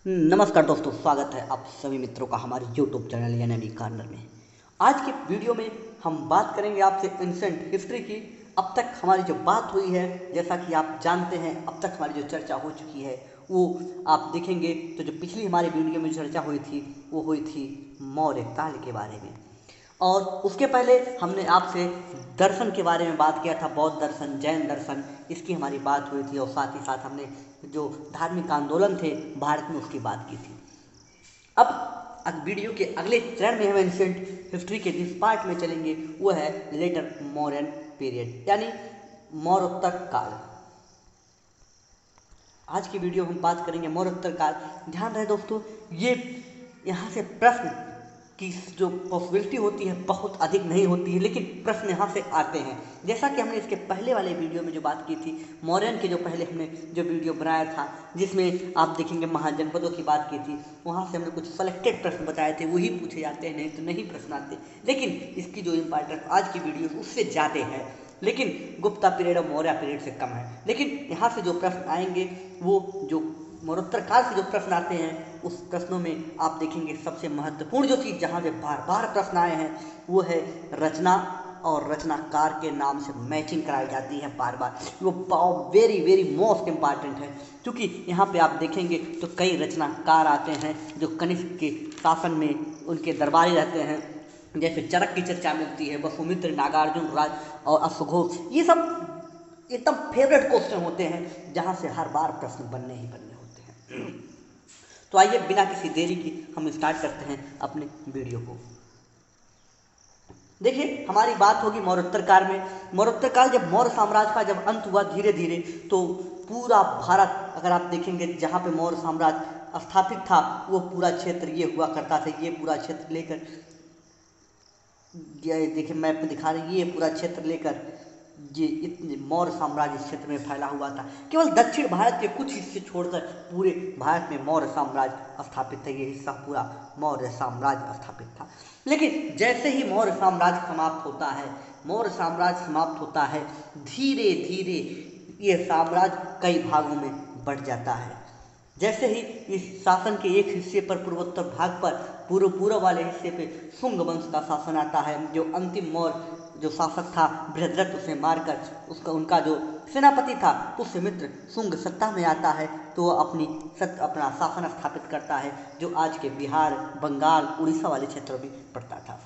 नमस्कार दोस्तों, स्वागत है आप सभी मित्रों का हमारे YouTube चैनल यानी कॉर्नर में। आज के वीडियो में हम बात करेंगे आपसे एंशिएंट हिस्ट्री की। अब तक हमारी जो बात हुई है, जैसा कि आप जानते हैं, अब तक हमारी जो चर्चा हो चुकी है वो आप देखेंगे तो जो पिछली हमारी वीडियो में चर्चा हुई थी वो हुई थी मौर्य काल के बारे में। और उसके पहले हमने आपसे दर्शन के बारे में बात किया था, बौद्ध दर्शन, जैन दर्शन, इसकी हमारी बात हुई थी। और साथ ही साथ हमने जो धार्मिक आंदोलन थे भारत में उसकी बात की थी। अब वीडियो के अगले चरण में हम एंशिएंट हिस्ट्री के जिस पार्ट में चलेंगे वो है लेटर मौर्यन पीरियड, यानी मौर्योत्तर काल। आज की वीडियो हम बात करेंगे मौर्योत्तर काल। ध्यान रहे दोस्तों, ये यहाँ से प्रश्न की जो पॉसिबिलिटी होती है बहुत अधिक नहीं होती है, लेकिन प्रश्न यहाँ से आते हैं। जैसा कि हमने इसके पहले वाले वीडियो में जो बात की थी, मौर्यन के जो पहले हमने जो वीडियो बनाया था जिसमें आप देखेंगे महाजनपदों की बात की थी, वहाँ से हमने कुछ सेलेक्टेड प्रश्न बताए थे, वही पूछे जाते हैं, नहीं तो नहीं प्रश्न आते। लेकिन इसकी जो इम्पोर्टेंस आज की वीडियो उससे ज़्यादा है, लेकिन गुप्ता पीरियड और मौर्य पीरियड से कम है। लेकिन यहाँ से जो प्रश्न आएंगे वो जो मौर्योत्तर काल से जो प्रश्न आते हैं उस प्रश्नों में आप देखेंगे सबसे महत्वपूर्ण जो चीज़ जहाँ पे बार बार प्रश्न आए हैं वो है रचना और रचनाकार के नाम से मैचिंग कराई जाती है बार बार। वो वेरी वेरी मोस्ट इम्पॉर्टेंट है, क्योंकि यहाँ पे आप देखेंगे तो कई रचनाकार आते हैं जो कनिष्क के शासन में उनके दरबारी रहते हैं। जैसे चरक की चर्चा मिलती है, वसुमित्र, नागार्जुन, राज और अश्वघोष, ये सब एकदम फेवरेट क्वेश्चन होते हैं जहाँ से हर बार प्रश्न बनने ही बनने होते हैं। तो आइए बिना किसी देरी की हम स्टार्ट करते हैं अपने वीडियो को। देखिए, हमारी बात होगी मौर्योत्तर काल में। मौर्योत्तर काल जब मौर्य साम्राज्य का जब अंत हुआ धीरे धीरे, तो पूरा भारत अगर आप देखेंगे जहाँ पे मौर्य साम्राज्य स्थापित था वो पूरा क्षेत्र ये हुआ करता था। ये पूरा क्षेत्र लेकर, ये देखिए मैप में दिखा रहे हैं, ये पूरा क्षेत्र लेकर ये इतने मौर्य साम्राज्य इस क्षेत्र में फैला हुआ था। केवल दक्षिण भारत के कुछ हिस्से छोड़कर पूरे भारत में मौर्य साम्राज्य स्थापित था। ये हिस्सा पूरा मौर्य साम्राज्य स्थापित था। लेकिन जैसे ही मौर्य साम्राज्य समाप्त होता है, मौर्य साम्राज्य समाप्त होता है, धीरे धीरे ये साम्राज्य कई भागों में बढ़ जाता है। जैसे ही इस शासन के एक हिस्से पर, पूर्वोत्तर भाग पर, पूर्व वाले हिस्से पे शुंग वंश का शासन आता है। जो अंतिम मौर्य जो शासक था बृहद्रथ, उसे मारकर उनका जो सेनापति था पुष्यमित्र शुंग सत्ता में आता है, तो वो अपना शासन स्थापित करता है जो आज के बिहार, बंगाल, उड़ीसा वाले क्षेत्रों में पड़ता था।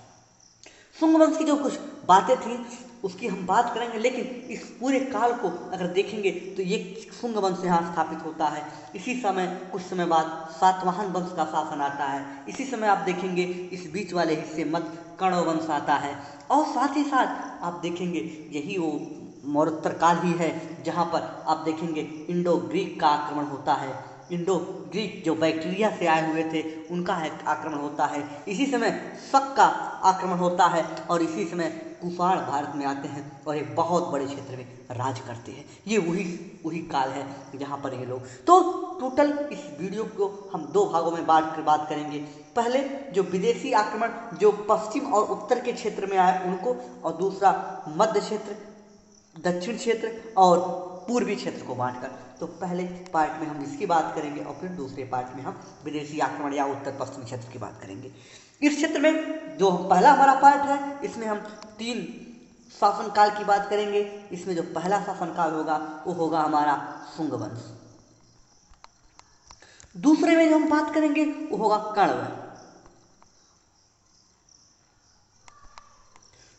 शुंग वंश की जो कुछ बातें थी उसकी हम बात करेंगे, लेकिन इस पूरे काल को अगर देखेंगे तो ये शुंग वंश यहाँ स्थापित होता है। इसी समय कुछ समय बाद सातवाहन वंश का शासन आता है। इसी समय आप देखेंगे इस बीच वाले हिस्से मध्य कर्ण वंश आता है। और साथ ही साथ आप देखेंगे यही वो मौर्योत्तर काल ही है जहाँ पर आप देखेंगे इंडो ग्रीक का आक्रमण होता है। इंडो ग्रीक जो बैक्टीरिया से आए हुए थे उनका आक्रमण होता है। इसी समय शक का आक्रमण होता है और इसी समय कुषाण भारत में आते हैं और एक बहुत बड़े क्षेत्र में राज करते हैं। ये वही काल है जहाँ पर ये लोग, तो टोटल इस वीडियो को हम दो भागों में बात करेंगे। पहले जो विदेशी आक्रमण जो पश्चिम और उत्तर के क्षेत्र में आए उनको, और दूसरा मध्य क्षेत्र, दक्षिण क्षेत्र और पूर्वी क्षेत्र को बांटकर। तो पहले पार्ट में हम इसकी बात करेंगे और फिर दूसरे पार्ट में हम विदेशी आक्रमण या उत्तर पश्चिमी क्षेत्र की बात करेंगे। इस क्षेत्र में जो पहला हमारा पार्ट है इसमें हम 3 शासनकाल की बात करेंगे। इसमें जो पहला शासनकाल होगा वो होगा हमारा शुंग वंश। दूसरे में जो हम बात करेंगे वो होगा कर्ण वंश।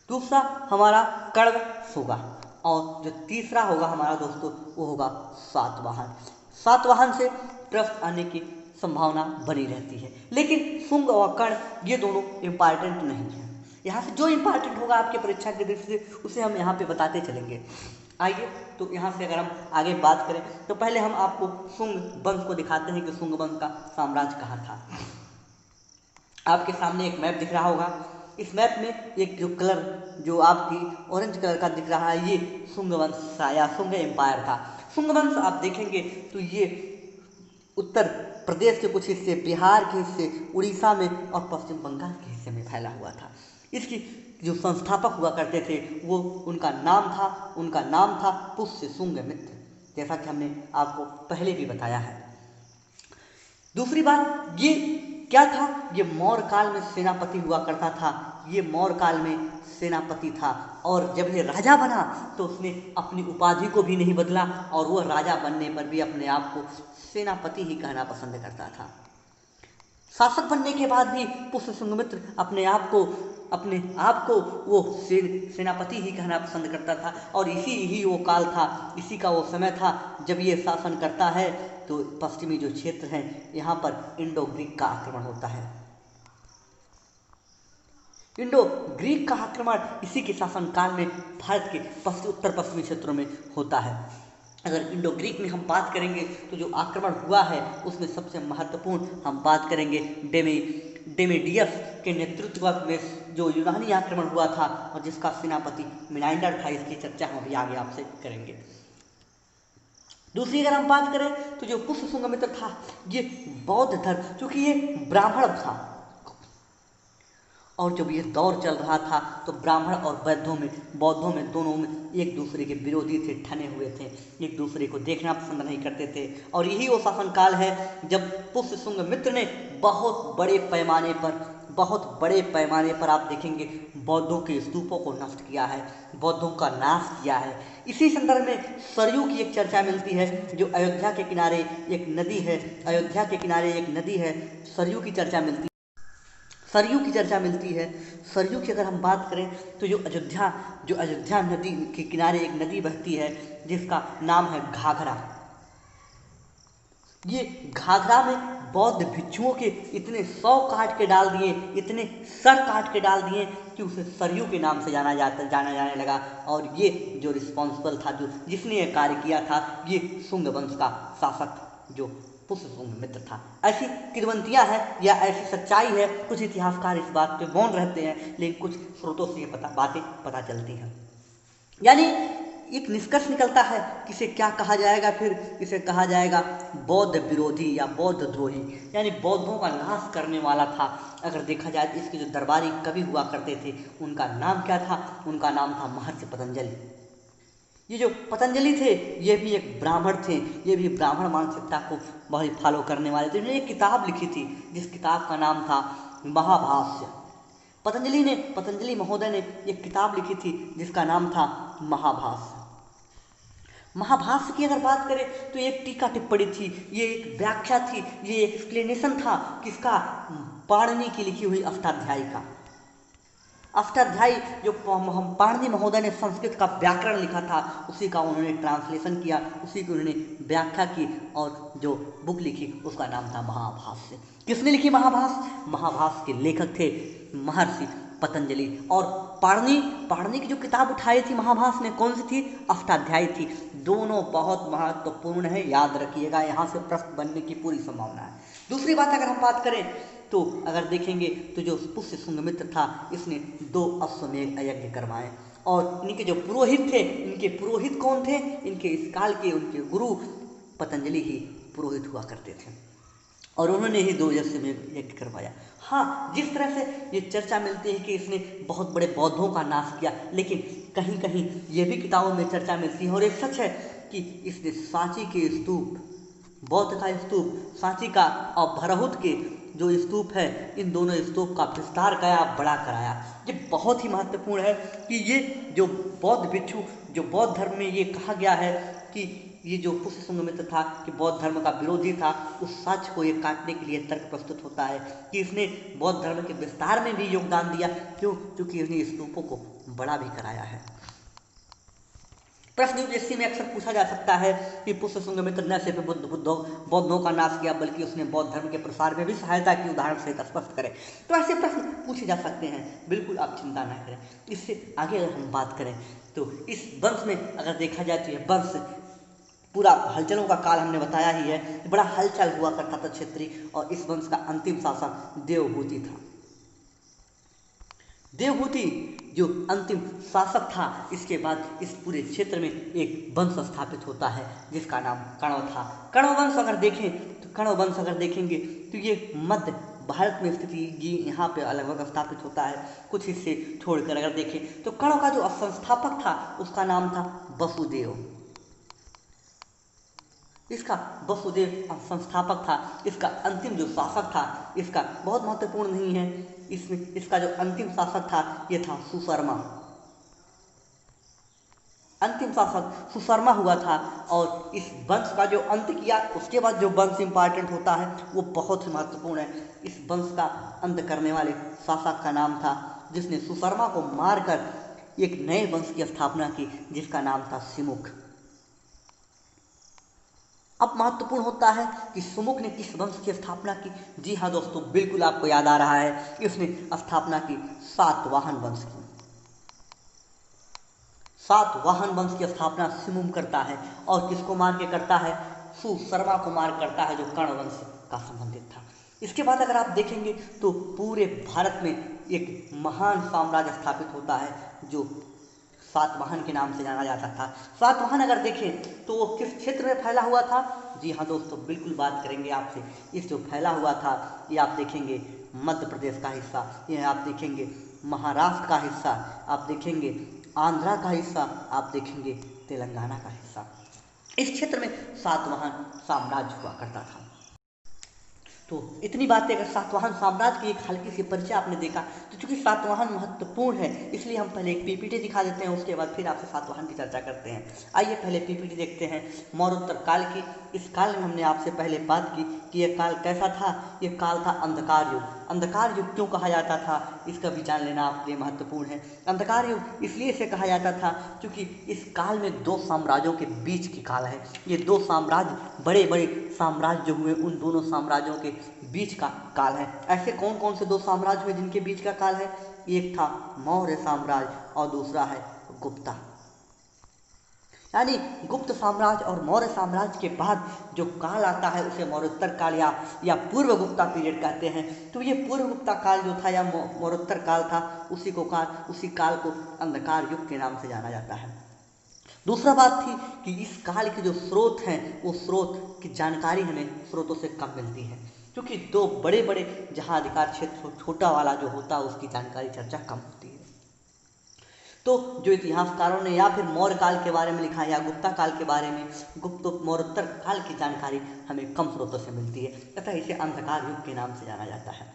दूसरा हमारा कर्ण होगा और जो तीसरा होगा हमारा दोस्तों वो होगा सातवाहन। सातवाहन से प्रश्न आने की संभावना बनी रहती है, लेकिन शुंग और कर्ण ये दोनों इम्पॉर्टेंट नहीं है। यहाँ से जो इम्पॉर्टेंट होगा आपके परीक्षा की दृष्टि से उसे हम यहाँ पे बताते चलेंगे। आइए तो यहाँ से अगर हम आगे बात करें तो पहले हम आपको शुंग वंश को दिखाते हैं कि शुंग वंश का साम्राज्य कहाँ था। आपके सामने एक मैप दिख रहा होगा। इस मैप में एक जो कलर जो आपकी ऑरेंज कलर का दिख रहा है ये शुंग वंश था या शुंग एम्पायर था। शुंग वंश आप देखेंगे तो ये उत्तर प्रदेश के कुछ हिस्से, बिहार के हिस्से, उड़ीसा में और पश्चिम बंगाल के हिस्से में फैला हुआ था। इसकी जो संस्थापक हुआ करते थे वो उनका नाम था पुष्य शुंग मित्र, जैसा कि हमने आपको पहले भी बताया है। दूसरी बात, ये क्या था, ये मौर्य काल में सेनापति हुआ करता था, ये मौर्य काल में सेनापति था। और जब ये राजा बना तो उसने अपनी उपाधि को भी नहीं बदला और वह राजा बनने पर भी अपने आप को सेनापति ही कहना पसंद करता था। शासक बनने के बाद भी पुष्यशुंगमित्र अपने आप को वो सेनापति ही कहना पसंद करता था। और इसी ही वो काल था, इसी का वो समय था जब ये शासन करता है तो पश्चिमी जो क्षेत्र हैं यहाँ पर इंडो ग्रीक का आक्रमण होता है। इंडो ग्रीक का आक्रमण इसी के शासनकाल में भारत के उत्तर पश्चिमी क्षेत्रों में होता है। अगर इंडो ग्रीक में हम बात करेंगे तो जो आक्रमण हुआ है उसमें सबसे महत्वपूर्ण हम बात करेंगे डेमेडियस के नेतृत्व में जो यूनानी आक्रमण हुआ था और जिसका सेनापति मिनाइंडर था। इसकी चर्चा हम अभी आगे आपसे करेंगे। दूसरी अगर हम बात करें तो जो पुष्यशुंगमित्र था ये बौद्ध धर्म, क्योंकि ये ब्राह्मण था और जब ये दौर चल रहा था तो ब्राह्मण और बौद्धों में दोनों में एक दूसरे के विरोधी थे, ठने हुए थे, एक दूसरे को देखना पसंद नहीं करते थे। और यही वो शासनकाल है जब पुष्यशुंगमित्र ने बहुत बड़े पैमाने पर आप देखेंगे बौद्धों के स्तूपों को नष्ट किया है, बौद्धों का नाश किया है। इसी संदर्भ में सरयू की एक चर्चा मिलती है, जो अयोध्या के किनारे एक नदी है, सरयू की चर्चा मिलती है। सरयू की अगर हम बात करें तो जो अयोध्या नदी के किनारे एक नदी बहती है जिसका नाम है घाघरा। ये घाघरा में बौद्ध भिक्षुओं के इतने सर काट के डाल दिए कि उसे सरयू के नाम से जाना जाने लगा। और ये जो रिस्पॉन्सिबल था, जिसने ये कार्य किया था, ये शुंग वंश का शासक जो पुष्यशुंगमित्र था। ऐसी किंवदंतियां हैं या ऐसी सच्चाई है, कुछ इतिहासकार इस बात पे मौन रहते हैं, लेकिन कुछ स्रोतों से ये बातें पता चलती हैं। यानी एक निष्कर्ष निकलता है कि इसे क्या कहा जाएगा, फिर इसे कहा जाएगा बौद्ध विरोधी या बौद्ध द्रोही, यानी बौद्धों का नाश करने वाला था। अगर देखा जाए तो इसके जो दरबारी कवि हुआ करते थे उनका नाम क्या था, उनका नाम था महर्षि पतंजलि। ये जो पतंजलि थे ये भी एक ब्राह्मण थे, ये भी ब्राह्मण मानसिकता को बहुत ही फॉलो करने वाले थे। इन्होंने एक किताब लिखी थी जिस किताब का नाम था महाभाष्य। पतंजलि महोदय ने एक किताब लिखी थी जिसका नाम था महाभाष्य। महाभाष्य की अगर बात करें तो एक टीका टिप्पणी थी, ये एक व्याख्या थी, ये एक एक्सप्लेनेशन था किसका, पाणिनि की लिखी हुई अष्टाध्यायी का। अष्टाध्यायी जो पाणिनि महोदय ने संस्कृत का व्याकरण लिखा था उसी का उन्होंने ट्रांसलेशन किया, उसी की उन्होंने व्याख्या की और जो बुक लिखी उसका नाम था महाभाष्य। किसने लिखी महाभाष्य? महाभाष्य के लेखक थे महर्षि पतंजलि। और पाणिनि की जो किताब उठाई थी महाभाष्य ने, कौन सी थी? अष्टाध्यायी थी। दोनों बहुत महत्वपूर्ण है, याद रखिएगा, यहाँ से प्रश्न बनने की पूरी संभावना है। दूसरी बात अगर हम बात करें तो अगर देखेंगे तो जो पुष्यशुंगमित्र था इसने 2 अश्वमेध यज्ञ करवाए और इनके जो पुरोहित थे, इनके पुरोहित कौन थे? इनके इस काल के उनके गुरु पतंजलि ही पुरोहित हुआ करते थे और उन्होंने ही 2 अश्वमेध यज्ञ करवाया। हाँ, जिस तरह से ये चर्चा मिलती है कि इसने बहुत बड़े बौद्धों का नाश किया, लेकिन कहीं कहीं ये भी किताबों में चर्चा मिलती है और एक सच है कि इसने सांची के स्तूप, बौद्ध का स्तूप सांची का और भरहुत के जो स्तूप है, इन दोनों स्तूप का विस्तार कराया, बड़ा कराया। ये बहुत ही महत्वपूर्ण है कि ये जो बौद्ध भिक्षु, जो बौद्ध धर्म में ये कहा गया है कि ये जो पुष्यशुंगमित्र था कि बौद्ध धर्म का विरोधी था, उस सच को ये काटने के लिए तर्क प्रस्तुत होता है कि इसने बौद्ध धर्म के विस्तार में भी योगदान दिया। क्यों? क्योंकि इसने स्तूपों को बड़ा भी कराया है। प्रश्न यूपीएससी में अक्सर पूछा जा सकता है कि पुष्यशुंगमित्र न सिर्फ बौद्धों का नाश किया बल्कि उसने बौद्ध धर्म के प्रसार में भी सहायता की, उदाहरण सहित स्पष्ट करें। तो ऐसे प्रश्न पूछे जा सकते हैं, बिल्कुल आप चिंता न करें। इससे आगे अगर हम बात करें तो इस वंश में अगर देखा जाए तो यह वंश पूरा हलचलों का काल हमने बताया ही है, बड़ा हलचल हुआ करता था क्षेत्रीय। और इस वंश का अंतिम शासक देवहूति था। देवहूति जो अंतिम शासक था, इसके बाद इस पूरे क्षेत्र में एक वंश स्थापित होता है जिसका नाम कण्व था। कण्व वंश अगर देखेंगे तो ये मध्य भारत में स्थित ये यहाँ पे अलग स्थापित होता है। कुछ हिस्से छोड़कर अगर देखें तो कण्व का जो संस्थापक था उसका नाम था वसुदेव। इसका वसुदेव संस्थापक था। इसका अंतिम जो शासक था, इसका बहुत महत्वपूर्ण नहीं है, इसमें इसका जो अंतिम शासक था ये था सुशर्मा। अंतिम शासक सुशर्मा हुआ था। और इस वंश का जो अंत किया, उसके बाद जो वंश इंपॉर्टेंट होता है वो बहुत ही महत्वपूर्ण है। इस वंश का अंत करने वाले शासक का नाम था, जिसने सुशर्मा को मारकर एक नए वंश की स्थापना की, जिसका नाम था सिमुक। अब महत्वपूर्ण होता है कि सुमुख ने किस वंश की स्थापना की। जी हाँ दोस्तों, बिल्कुल आपको याद आ रहा है, इसने स्थापना की सातवाहन वंश की। सातवाहन वंश की स्थापना सिमुम करता है, और किसको मार के करता है? सुशर्मा को मार करता है, जो कर्ण वंश का संबंधित था। इसके बाद अगर आप देखेंगे तो पूरे भारत में एक महान साम्राज्य स्थापित होता है, जो सातवाहन के नाम से जाना जाता था। सातवाहन अगर देखें तो वो किस क्षेत्र में फैला हुआ था? जी हाँ दोस्तों, बिल्कुल बात करेंगे आपसे। इस जो फैला हुआ था, ये आप देखेंगे मध्य प्रदेश का हिस्सा, ये आप देखेंगे महाराष्ट्र का हिस्सा, आप देखेंगे आंध्रा का हिस्सा, आप देखेंगे तेलंगाना का हिस्सा। इस क्षेत्र में सातवाहन साम्राज्य हुआ करता था। तो इतनी बातें अगर सातवाहन साम्राज्य की एक हल्की सी परिचय आपने देखा, तो चूंकि सातवाहन महत्वपूर्ण है, इसलिए हम पहले एक पीपीटी दिखा देते हैं, उसके बाद फिर आपसे सातवाहन की चर्चा करते हैं। आइए पहले पीपीटी देखते हैं। मौर्योत्तर काल की, इस काल में हमने आपसे पहले बात की कि यह काल कैसा था। यह काल था अंधकार युग। अंधकार युग क्यों कहा जाता था, इसका भी जान लेना आपके लिए महत्वपूर्ण है। अंधकार युग इसलिए इसे कहा जाता था क्योंकि इस काल में दो साम्राज्यों के बीच की काल है। ये दो साम्राज्य, बड़े बड़े साम्राज्य जो हुए, उन दोनों साम्राज्यों के बीच का काल है। ऐसे कौन कौन से दो साम्राज्य हुए जिनके बीच का काल है? एक था मौर्य साम्राज्य और दूसरा है गुप्ता। यानी गुप्त साम्राज्य और मौर्य साम्राज्य के बाद जो काल आता है उसे मौर्योत्तर काल या पूर्व गुप्ता पीरियड कहते हैं। तो ये पूर्व गुप्ता काल जो था या मौर्योत्तर काल था, उसी काल को अंधकार युग के नाम से जाना जाता है। दूसरा बात थी कि इस काल के जो स्रोत हैं, वो स्रोत की जानकारी हमें स्रोतों से कम मिलती है, क्योंकि दो बड़े बड़े जहाँ अधिकार क्षेत्र छोटा वाला जो होता है उसकी जानकारी चर्चा कम होती है। तो जो इतिहासकारों ने या फिर मौर्य काल के बारे में लिखा है या गुप्ता काल के बारे में, गुप्त मौर्योत्तर काल की जानकारी हमें कम स्रोतों से मिलती है, तथा इसे अंधकार युग के नाम से जाना जाता है।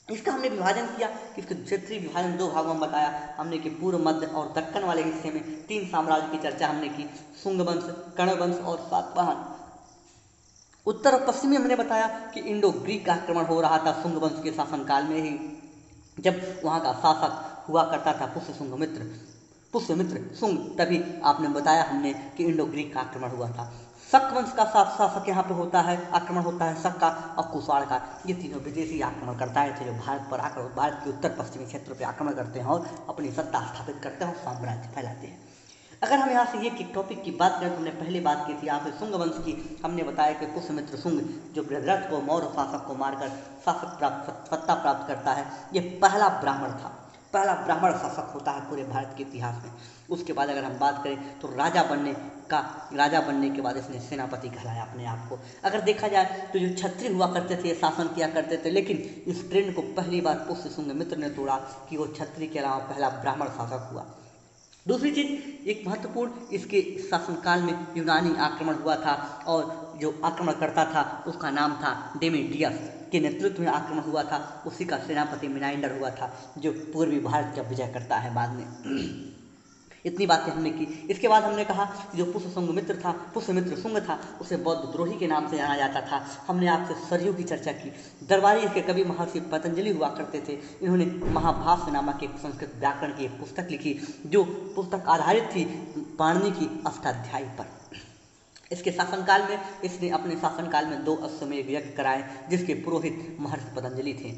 इसका हमने विभाजन किया कि इसके क्षेत्रीय विभाजन दो भागों में बताया हमने कि पूर्व, मध्य और दक्कन वाले हिस्से में तीन साम्राज्य की चर्चा हमने की, शुंग वंश, कर्ण वंश और सातवाहन। उत्तर और पश्चिम में हमने बताया कि इंडो ग्रीक का आक्रमण हो रहा था शुंग वंश के शासनकाल में ही, जब वहाँ का शासक हुआ करता था पुष्यमित्र शुंग। तभी आपने बताया हमने कि इंडो ग्रीक का आक्रमण हुआ था। शक वंश का शासक यहाँ पे होता है, आक्रमण होता है शक का और कुषाण का। ये तीनों विदेशी आक्रमणकर्ता थे जो भारत पर आकर भारत के उत्तर पश्चिमी क्षेत्रों पर आक्रमण करते हैं और अपनी सत्ता स्थापित करते हैं और साम्राज्य फैलाते हैं। अगर हम यहाँ से ये टॉपिक की बात करें तो हमने पहले बात की थी यहाँ पे शुंग वंश की। हमने बताया कि पुष्यमित्र शुंग जो बृहद्रथ को, मौर्य शासक को मारकर सत्ता प्राप्त करता है, ये पहला ब्राह्मण था, पहला ब्राह्मण शासक होता है पूरे भारत के इतिहास में। उसके बाद अगर हम बात करें तो राजा बनने के बाद इसने सेनापति कहलाया अपने आप को। अगर देखा जाए तो जो क्षत्रिय हुआ करते थे शासन किया करते थे, लेकिन इस ट्रेंड को पहली बार पुष्य शुंग मित्र ने तोड़ा कि वो क्षत्रिय के अलावा पहला ब्राह्मण शासक हुआ। दूसरी चीज, एक महत्वपूर्ण, इसके शासनकाल में यूनानी आक्रमण हुआ था और जो आक्रमण करता था उसका नाम था डेमेट्रियस के नेतृत्व में आक्रमण हुआ था। उसी का सेनापति मिनाइंडर हुआ था जो पूर्वी भारत का विजय करता है बाद में। इतनी बातें हमने की। इसके बाद हमने कहा कि जो पुष्यमित्र शुंग था उसे बौद्ध द्रोही के नाम से जाना जाता था। हमने आपसे सरयू की चर्चा की। दरबारी के कवि महर्षि पतंजलि हुआ करते थे। इन्होंने महाभाष्य नामक एक संस्कृत व्याकरण की एक पुस्तक लिखी, जो पुस्तक आधारित थी पाणिनि की अष्टाध्यायी पर। इसके शासनकाल में इसने अपने शासनकाल में 2 अश्वमेध यज्ञ कराए, जिसके पुरोहित महर्षि पतंजलि थे।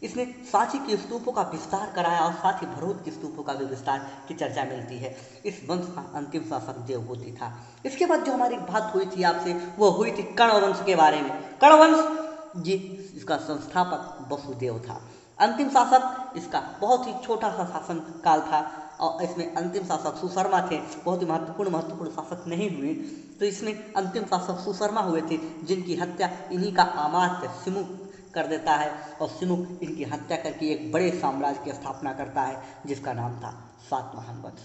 इसने सांची के स्तूपों का विस्तार कराया और साथ ही भरूच के स्तूपों का भी विस्तार की चर्चा मिलती है। इस वंश का अंतिम शासक देवहूति था। इसके बाद जो हमारी बात हुई थी आपसे, वो हुई थी कर्ण वंश के बारे में। कर्ण वंश जी, इसका संस्थापक वसुदेव था। अंतिम शासक इसका बहुत ही छोटा सा शासन काल था और इसमें अंतिम शासक सुशर्मा थे। बहुत ही महत्वपूर्ण शासक नहीं हुए। तो इसमें अंतिम शासक सुशर्मा हुए थे, जिनकी हत्या इन्हीं का अमात्य सिमुक कर देता है और सिमुक इनकी हत्या करके एक बड़े साम्राज्य की स्थापना करता है जिसका नाम था सातवाहन वंश।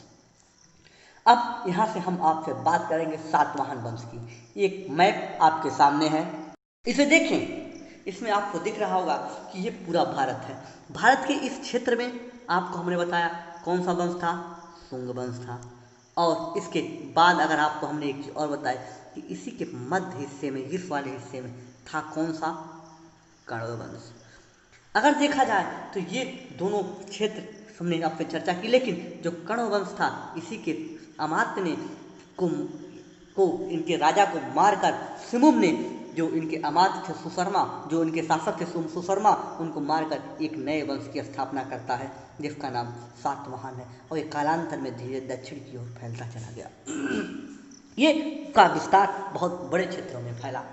अब यहाँ से हम आपसे बात करेंगे सातवाहन वंश की। एक मैप आपके सामने है, इसे देखें। इसमें आपको दिख रहा होगा कि ये पूरा भारत है। भारत के इस क्षेत्र में आपको हमने बताया कौन सा वंश था, शुंग वंश था। और इसके बाद अगर आपको हमने एक चीज़ और बताई कि इसी के मध्य हिस्से में, इस वाले हिस्से में था कौन सा, कण्व वंश। अगर देखा जाए तो ये दोनों क्षेत्र हमने आपसे चर्चा की, लेकिन जो कण्व वंश था इसी के अमात्य ने को इनके राजा को मारकर सिमुम ने, जो इनके अमात्य थे सुशर्मा, जो इनके शासक थे सुशर्मा, उनको मारकर एक नए वंश की स्थापना करता है जिसका नाम सातवाहन है। और ये कालांतर में धीरे दक्षिण की ओर फैलता चला गया। ये का विस्तार बहुत बड़े क्षेत्रों में फैला।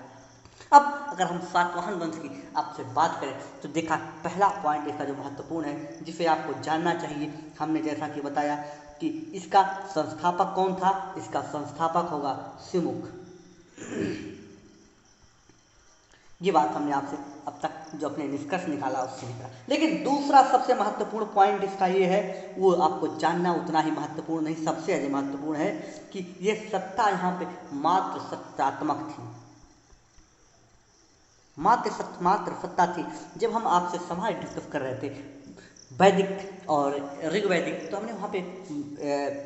अब अगर हम सातवाहन वंश की आपसे बात करें तो देखा पहला पॉइंट इसका जो महत्वपूर्ण है जिसे आपको जानना चाहिए, हमने जैसा कि बताया कि इसका संस्थापक कौन था, इसका संस्थापक होगा सिमुक। ये बात हमने आपसे अब तक जो अपने निष्कर्ष निकाला उससे निकाला। लेकिन दूसरा सबसे महत्वपूर्ण पॉइंट इसका ये है, वो आपको जानना उतना ही महत्वपूर्ण नहीं, सबसे अधिक महत्वपूर्ण है कि ये सत्ता यहाँ पे मात्र सत्तात्मक थी, मात्र सत्ता थी। जब हम आपसे समाज डिस्कस कर रहे थे वैदिक और ऋग्वैदिक, तो हमने वहाँ पे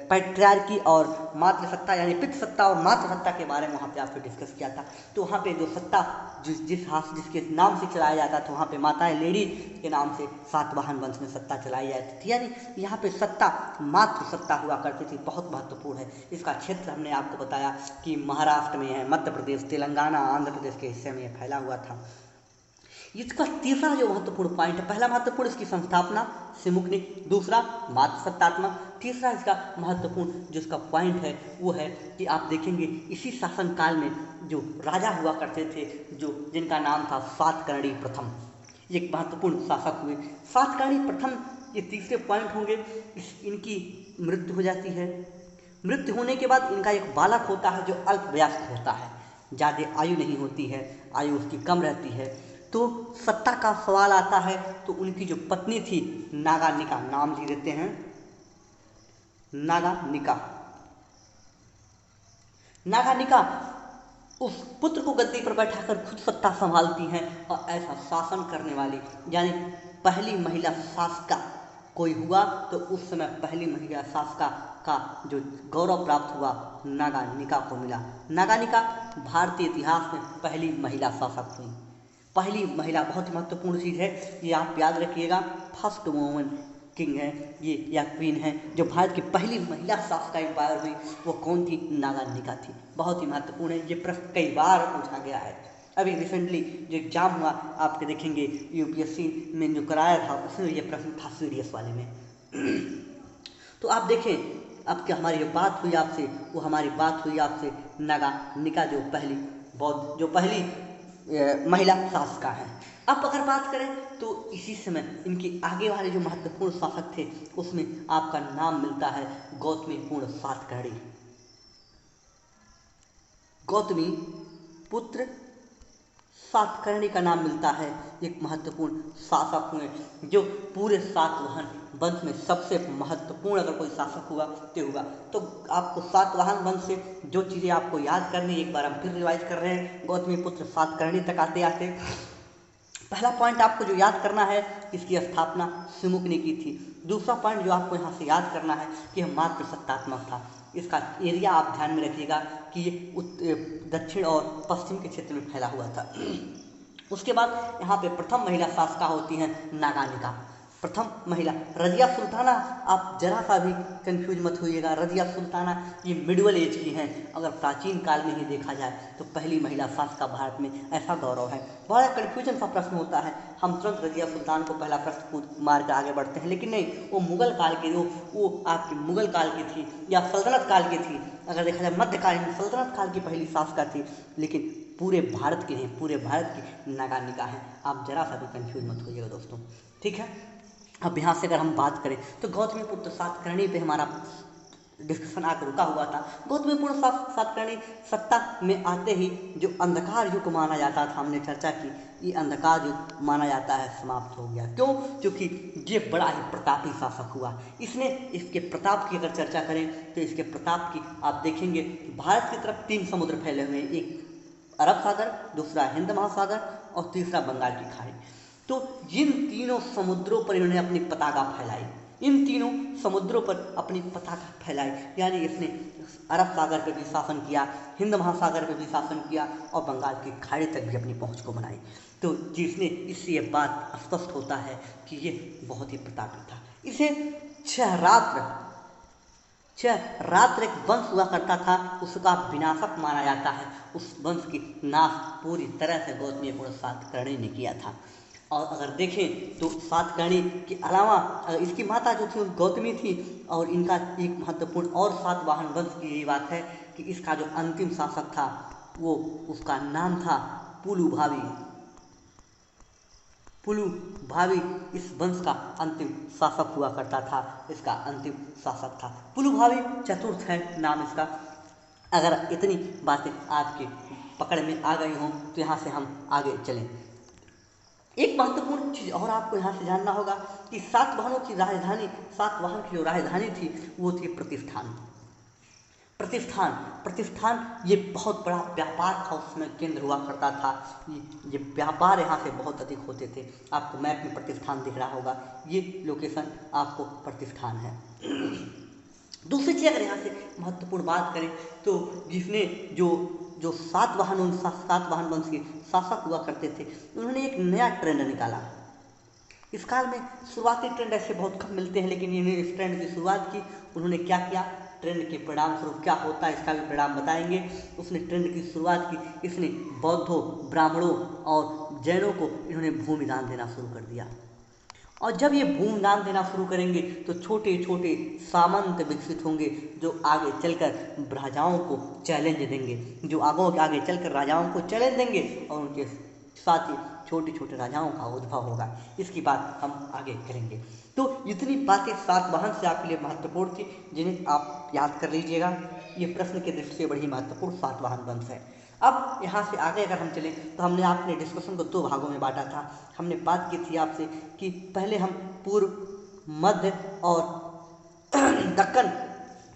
पैट्रियार्की और मातृ सत्ता यानी पितृ सत्ता और मातृ सत्ता के बारे में वहाँ पे आपसे डिस्कस किया था। तो वहाँ पे जो सत्ता जिसके नाम से चलाया जाता था, वहाँ पे माताएं लेडी के नाम से सातवाहन वंश में सत्ता चलाई जाती थी, यानी यहाँ पे सत्ता मातृ सत्ता हुआ करती थी। बहुत महत्वपूर्ण है। इसका क्षेत्र हमने आपको बताया कि महाराष्ट्र में है, मध्य प्रदेश, तेलंगाना, आंध्र प्रदेश के हिस्से में फैला हुआ था। इसका तीसरा जो महत्वपूर्ण पॉइंट है, पहला महत्वपूर्ण इसकी संस्थापना सिमुक ने, दूसरा मातृ सत्तात्मक, तीसरा इसका महत्वपूर्ण जो इसका पॉइंट है वो है कि आप देखेंगे इसी शासन काल में जो राजा हुआ करते थे, जो जिनका नाम था सातकर्णी प्रथम, एक महत्वपूर्ण शासक हुए सातकर्णी प्रथम। ये तीसरे पॉइंट होंगे। इनकी मृत्यु हो जाती है। मृत्यु होने के बाद इनका एक बालक होता है जो अल्पवयस्क होता है, ज़्यादा आयु नहीं होती है, आयु उसकी कम रहती है। तो सत्ता का सवाल आता है तो उनकी जो पत्नी थी नागानिका, नाम लिख देते हैं नागानिका, नागानिका उस पुत्र को गद्दी पर बैठाकर खुद सत्ता संभालती हैं और ऐसा शासन करने वाली, यानी पहली महिला शासका कोई हुआ तो उस समय पहली महिला शासका का जो गौरव प्राप्त हुआ नागानिका को मिला। नागानिका भारतीय इतिहास में पहली महिला शासक हुई। पहली महिला बहुत ही महत्वपूर्ण चीज़ है, ये आप याद रखिएगा। फर्स्ट वुमन किंग है ये या क्वीन है, जो भारत की पहली महिला शासका एम्पायर हुई, वो कौन थी? नागानिका थी। बहुत ही महत्वपूर्ण है। ये प्रश्न कई बार पूछा गया है। अभी रिसेंटली जो एग्जाम हुआ आपके देखेंगे यूपीएससी में जो कराया था उसमें ये प्रश्न था सीडीएस वाले में। तो आप देखें अब क्या हमारी बात हुई आपसे, वो हमारी बात हुई आपसे नागानिका जो पहली महिला शासका है। अब अगर बात करें तो इसी समय इनके आगे वाले जो महत्वपूर्ण शासक थे उसमें आपका नाम मिलता है गौतमीपुत्र सातकर्णी। गौतमी पुत्र सातकर्णी का नाम मिलता है, एक महत्वपूर्ण शासक हुए जो पूरे सातवाहन वंश में सबसे महत्वपूर्ण अगर कोई शासक हुआ तो हुआ। तो आपको सातवाहन वंश से जो चीज़ें आपको याद करनी, एक बार हम फिर रिवाइज कर रहे हैं। गौतमीपुत्र सातकर्णी तक आते आते पहला पॉइंट आपको जो याद करना है, इसकी स्थापना सिमुक ने की थी। दूसरा पॉइंट जो आपको यहाँ से याद करना है कि यह मात्र सत्तात्मक था। इसका एरिया आप ध्यान में रखिएगा कि ये दक्षिण और पश्चिम के क्षेत्र में फैला हुआ था। उसके बाद यहाँ पे प्रथम महिला शासका होती हैं नागानिका। प्रथम महिला रजिया सुल्ताना, आप जरा सा भी कंफ्यूज मत होइएगा। रजिया सुल्ताना ये मिडिवल एज की हैं। अगर प्राचीन काल में ही देखा जाए तो पहली महिला शासका भारत में, ऐसा गौरव है। बड़ा कन्फ्यूजन सा प्रश्न होता है, हम तुरंत रजिया सुल्तान को पहला प्रश्न मार कर आगे बढ़ते हैं, लेकिन नहीं, वो मुगल काल की, वो आपकी मुगल काल की थी या सल्तनत काल की थी। अगर देखा जाए मध्यकालीन सल्तनत काल की पहली शासका थी, लेकिन पूरे भारत की नहीं, पूरे भारत की नागानिका है। आप जरा सा भी कंफ्यूज मत होइएगा दोस्तों, ठीक है। अब यहाँ से अगर हम बात करें तो गौतमीपुत्र सातकर्णी पे हमारा डिस्कशन आकर रुका हुआ था। गौतमीपुत्र सातकर्णी सत्ता में आते ही जो अंधकार युग माना जाता था, हमने चर्चा की, ये अंधकार युग माना जाता है समाप्त हो गया। क्यों? क्योंकि ये बड़ा ही प्रतापी शासक हुआ। इसने इसके प्रताप की अगर चर्चा करें तो इसके प्रताप की आप देखेंगे कि भारत की तरफ 3 समुद्र फैले हुए हैं, एक अरब सागर, दूसरा हिंद महासागर और तीसरा बंगाल की खाड़ी। तो इन तीनों समुद्रों पर इन्होंने अपनी पताका फैलाई, इन तीनों समुद्रों पर अपनी पताका फैलाई, यानी इसने अरब सागर पर भी शासन किया, हिंद महासागर पर भी शासन किया और बंगाल की खाड़ी तक भी अपनी पहुंच को बनाई। तो जिसने इससे ये बात स्पष्ट होता है कि ये बहुत ही प्रतापी था। इसे 6 रात्र एक वंश हुआ करता था, उसका विनाशक माना जाता है। उस वंश की नाश पूरी तरह से गौतमीपुत्र सातकर्णी ने किया था। और अगर देखें तो सातकर्णी के अलावा इसकी माता जो थी गौतमी थी, और इनका एक महत्वपूर्ण और सातवाहन वंश की यही बात है कि इसका जो अंतिम शासक था वो उसका नाम था पुलुभावी। पुलुभावी इस वंश का अंतिम शासक हुआ करता था, इसका अंतिम शासक था पुलुभावी चतुर्थ है नाम इसका। अगर इतनी बातें आपके पकड़ में आ गई हों तो यहाँ से हम आगे चलें। एक महत्वपूर्ण चीज़ और आपको यहाँ से जानना होगा कि सातवाहनों की राजधानी, सातवाहन की जो राजधानी थी वो थी प्रतिष्ठान। प्रतिष्ठान ये बहुत बड़ा व्यापार का उसमें केंद्र हुआ करता था। ये व्यापार यहाँ से बहुत अधिक होते थे। आपको मैप में प्रतिष्ठान दिख रहा होगा, ये लोकेशन आपको प्रतिष्ठान है। दूसरी चीज़ अगर यहाँ से महत्वपूर्ण बात करें तो जिसने जो सातवाहन वंश के शासक हुआ करते थे, उन्होंने एक नया ट्रेंड निकाला। इस काल में शुरुआती ट्रेंड ऐसे बहुत कम मिलते हैं, लेकिन इन्होंने इस ट्रेंड की शुरुआत की। उन्होंने क्या किया, ट्रेंड के परिणाम स्वरूप क्या होता है इसका भी परिणाम बताएंगे। उसने ट्रेंड की शुरुआत की, इसने बौद्धों, ब्राह्मणों और जैनों को इन्होंने भूमि दान देना शुरू कर दिया। और जब ये भूमि दान देना शुरू करेंगे तो छोटे छोटे सामंत विकसित होंगे जो आगे चलकर राजाओं को चैलेंज देंगे, आगे चलकर राजाओं को चैलेंज देंगे और उनके साथ ही छोटे छोटे राजाओं का उद्भव होगा। इसकी बात हम आगे करेंगे। तो इतनी बातें सातवाहन से आपके लिए महत्वपूर्ण थी, जिन्हें आप याद कर लीजिएगा। ये प्रश्न के दृष्टि से बड़ी महत्वपूर्ण सातवाहन वंश है। अब यहाँ से आगे अगर हम चलें तो हमने आपने डिस्कशन को 2 भागों में बांटा था। हमने बात की थी आपसे कि पहले हम पूर्व, मध्य और दक्कन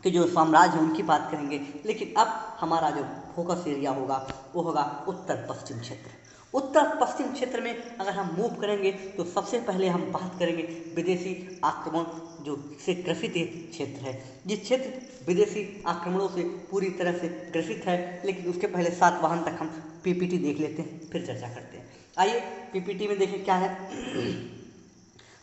के जो साम्राज्य हैं उनकी बात करेंगे, लेकिन अब हमारा जो फोकस एरिया होगा वो होगा उत्तर पश्चिम क्षेत्र। उत्तर पश्चिम क्षेत्र में अगर हम मूव करेंगे तो सबसे पहले हम बात करेंगे विदेशी आक्रमण जो से ग्रसित क्षेत्र है। ये क्षेत्र विदेशी आक्रमणों से पूरी तरह से ग्रसित है, लेकिन उसके पहले सातवाहन तक हम पीपीटी देख लेते हैं, फिर चर्चा करते हैं। आइए पीपीटी में देखें क्या है।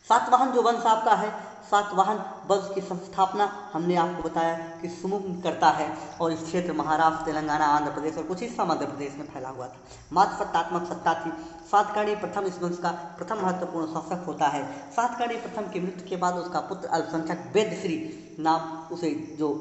सातवाहन जो वंश आपका है, सातवाहन वंश की संस्थापना हमने आपको बताया कि सुमुख करता है, और इस क्षेत्र महाराष्ट्र, तेलंगाना, आंध्र प्रदेश और कुछ हिस्सा मध्य प्रदेश में फैला हुआ था। मातृसत्तात्मक सत्ता थी। सातकर्णी प्रथम इस वंश का प्रथम महत्वपूर्ण शासक होता है। सातकर्णी प्रथम की मृत्यु के बाद उसका पुत्र अल्पसंख्यक वेदश्री नाम, उसे जो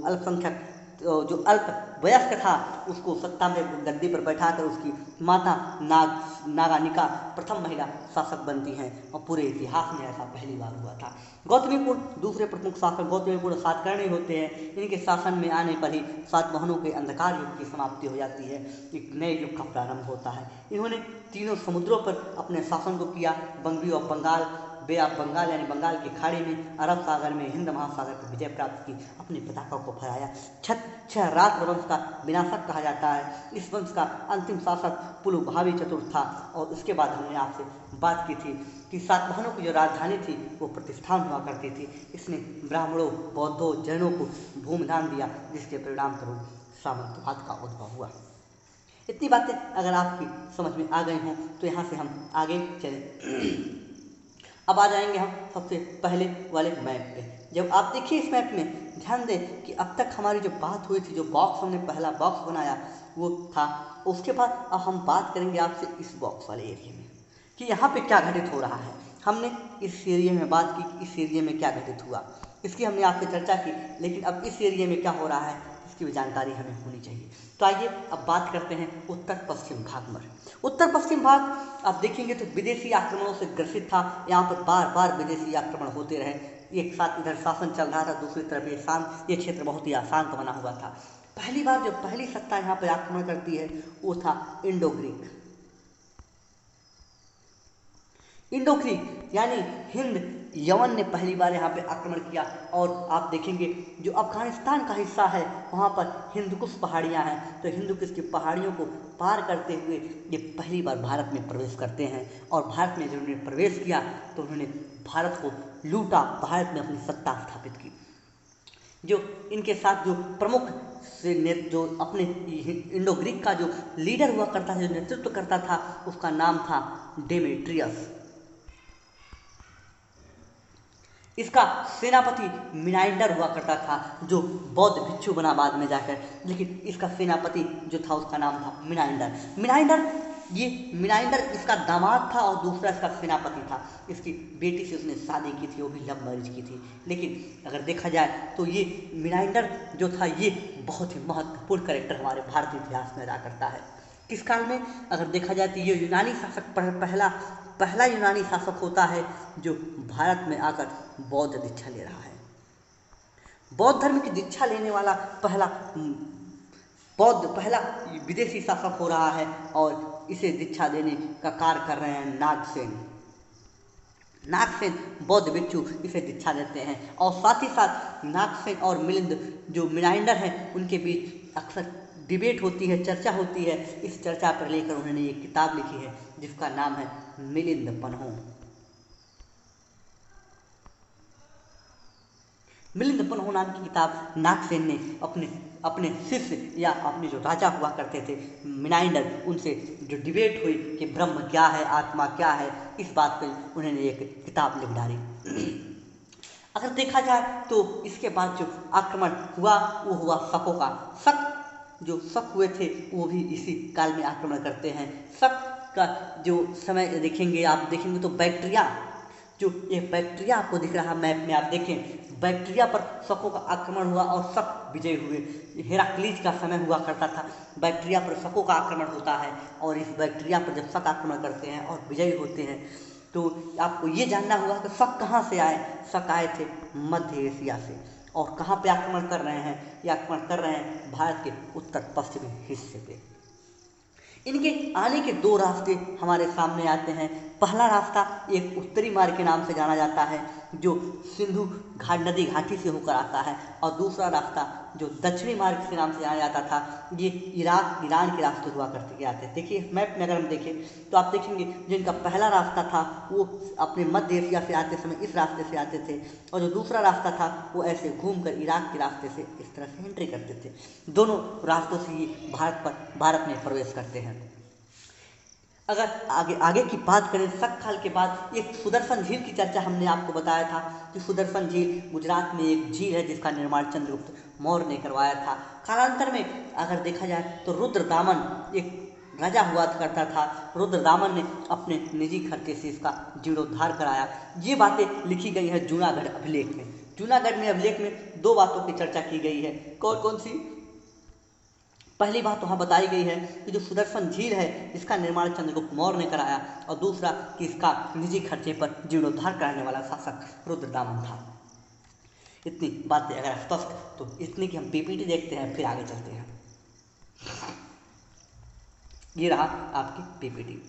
अल्प वयस्क था उसको सत्ता में गद्दी पर बैठाकर उसकी माता नागानिका प्रथम महिला शासक बनती हैं, और पूरे इतिहास में ऐसा पहली बार हुआ था। गौतमीपुत्र दूसरे प्रमुख शासक गौतमीपुत्र सातकर्णी होते हैं। इनके शासन में आने पर ही सातवाहनों के अंधकार युग की समाप्ति हो जाती है, एक नए युग का प्रारंभ होता है। इन्होंने तीनों समुद्रों पर अपने शासन को किया। बंगी और बंगाल, बे ऑफ बंगाल यानी बंगाल की खाड़ी में, अरब सागर में, हिंद महासागर पर विजय प्राप्त की, अपनी पताका को फहराया। 6 रात्र वंश का विनाशक कहा जाता है। इस वंश का अंतिम शासक पुलुभावी चतुर्थ था। और उसके बाद हमने आपसे बात की थी कि सातवाहनों की जो राजधानी थी वो प्रतिष्ठान हुआ करती थी। इसने ब्राह्मणों, बौद्धों, जैनों को भूमिदान दिया, जिसके परिणाम स्वरूप सामंतवाद का उद्भव हुआ। इतनी बातें अगर आपकी समझ में आ गई हों तो यहाँ से हम आगे चलें। अब आ जाएंगे हम सबसे पहले वाले मैप पे। जब आप देखिए इस मैप में ध्यान दें कि अब तक हमारी जो बात हुई थी, जो बॉक्स हमने पहला बॉक्स बनाया वो था, उसके बाद अब हम बात करेंगे आपसे इस बॉक्स वाले एरिया में कि यहाँ पे क्या घटित हो रहा है। हमने इस एरिया में बात की कि इस एरिया में क्या घटित हुआ, इसकी हमने आपसे चर्चा की, लेकिन अब इस एरिया में क्या हो रहा है इसकी भी जानकारी हमें होनी चाहिए। तो आइए अब बात करते हैं उत्तर पश्चिम भाग में। उत्तर पश्चिम भाग आप देखेंगे तो विदेशी आक्रमणों से ग्रसित था। यहाँ पर बार बार विदेशी आक्रमण होते रहे, एक साथ इधर शासन चल रहा था, दूसरी तरफ ये क्षेत्र बहुत ही अशांत बना हुआ था। पहली बार जो पहली सत्ता यहाँ पर आक्रमण करती है वो था इंडो ग्रीक यानी हिंद यमन ने पहली बार यहाँ पे आक्रमण किया। और आप देखेंगे जो अफगानिस्तान का हिस्सा है वहाँ पर हिंदकुश पहाड़ियाँ हैं, तो हिंदकुश की पहाड़ियों को पार करते हुए ये पहली बार भारत में प्रवेश करते हैं। और भारत में जब उन्होंने प्रवेश किया तो उन्होंने भारत को लूटा, भारत में अपनी सत्ता स्थापित की। जो इनके साथ जो प्रमुख से जो अपने इंडो ग्रीक का जो लीडर हुआ करता था, जो नेतृत्व करता था, उसका नाम था डेमेट्रियस। इसका सेनापति मिनाइंडर हुआ करता था, जो बौद्ध भिक्षु बना बाद में जाकर, लेकिन इसका सेनापति जो था उसका नाम था मिनाइंडर इसका दामाद था और दूसरा इसका सेनापति था। इसकी बेटी से उसने शादी की थी, वो भी लव मैरिज की थी। लेकिन अगर देखा जाए तो ये मिनाइंडर जो था ये बहुत ही महत्वपूर्ण कैरेक्टर हमारे भारतीय इतिहास में अदा करता है। किस काल में अगर देखा जाए तो ये यूनानी शासक पहला यूनानी शासक होता है जो भारत में आकर बौद्ध दीक्षा ले रहा है। बौद्ध धर्म की दीक्षा लेने वाला पहला विदेशी शासक हो रहा है और इसे दीक्षा देने का कार्य कर रहे हैं नागसेन बौद्ध भिक्षु इसे दीक्षा देते हैं। और साथ ही साथ नागसेन और मिलिंद जो मिनाइंडर हैं उनके बीच अक्सर डिबेट होती है, चर्चा होती है। इस चर्चा पर लेकर उन्होंने एक किताब लिखी है जिसका नाम है मिलिंद पन्हो नाम की किताब नागसेन ने अपने शिष्य या अपने जो राजा हुआ करते थे मिनाइंडर, उनसे जो डिबेट हुई कि ब्रह्म क्या है, आत्मा क्या है, इस बात पर उन्होंने एक किताब लिख डाली। अगर देखा जाए तो इसके बाद जो आक्रमण हुआ वो हुआ शकों का। शक हुए थे वो भी इसी काल में आक्रमण करते हैं। शक का जो समय आप देखेंगे तो बैक्टीरिया आपको दिख रहा मैप में, आप देखें बैक्टीरिया पर शकों का आक्रमण हुआ और शक विजयी हुए। हेराक्लीज का समय हुआ करता था, बैक्टीरिया पर शकों का आक्रमण होता है और इस बैक्टीरिया पर जब शक आक्रमण करते हैं और विजयी होते हैं तो आपको ये जानना होगा कि शक कहाँ से आए। शक आए थे मध्य एशिया से। और कहाँ पे आक्रमण कर रहे हैं? ये आक्रमण कर रहे हैं भारत के उत्तर पश्चिमी हिस्से पे। इनके आने के दो रास्ते हमारे सामने आते हैं। पहला रास्ता एक उत्तरी मार्ग के नाम से जाना जाता है जो सिंधु नदी घाटी से होकर आता है, और दूसरा रास्ता जो दक्षिणी मार्ग के नाम से जाना जाता था, ये इराक ईरान के रास्ते हुआ करते आते हैं। देखिए मैप में अगर हम देखें तो आप देखेंगे जिनका पहला रास्ता था वो अपने मध्य एशिया से आते समय इस रास्ते से आते थे, और जो दूसरा रास्ता था वो ऐसे घूमकर इराक के रास्ते से इस तरह से एंट्री करते थे। दोनों रास्तों से ये भारत में प्रवेश करते हैं। अगर आगे की बात करें, शक काल के बाद एक सुदर्शन झील की चर्चा हमने आपको बताया था कि सुदर्शन झील गुजरात में एक झील है जिसका निर्माण चंद्रगुप्त मौर्य ने करवाया था। कालांतर में अगर देखा जाए तो रुद्रदामन एक राजा हुआ करता था। रुद्रदामन ने अपने निजी खर्चे से इसका जीर्णोद्धार कराया। ये बातें लिखी गई है जूनागढ़ अभिलेख में। जूनागढ़ में अभिलेख में दो बातों की चर्चा की गई है। कौन कौन सी? पहली बात वहाँ बताई गई है कि जो सुदर्शन झील है इसका निर्माण चंद्रगुप्त मौर्य ने कराया, और दूसरा कि इसका निजी खर्चे पर जीर्णोद्धार कराने वाला शासक रुद्रदामन था। इतनी बातें अगर स्पष्ट, तो इतनी की हम पीपीटी देखते हैं फिर आगे चलते हैं। ये रहा आपकी पीपीटी।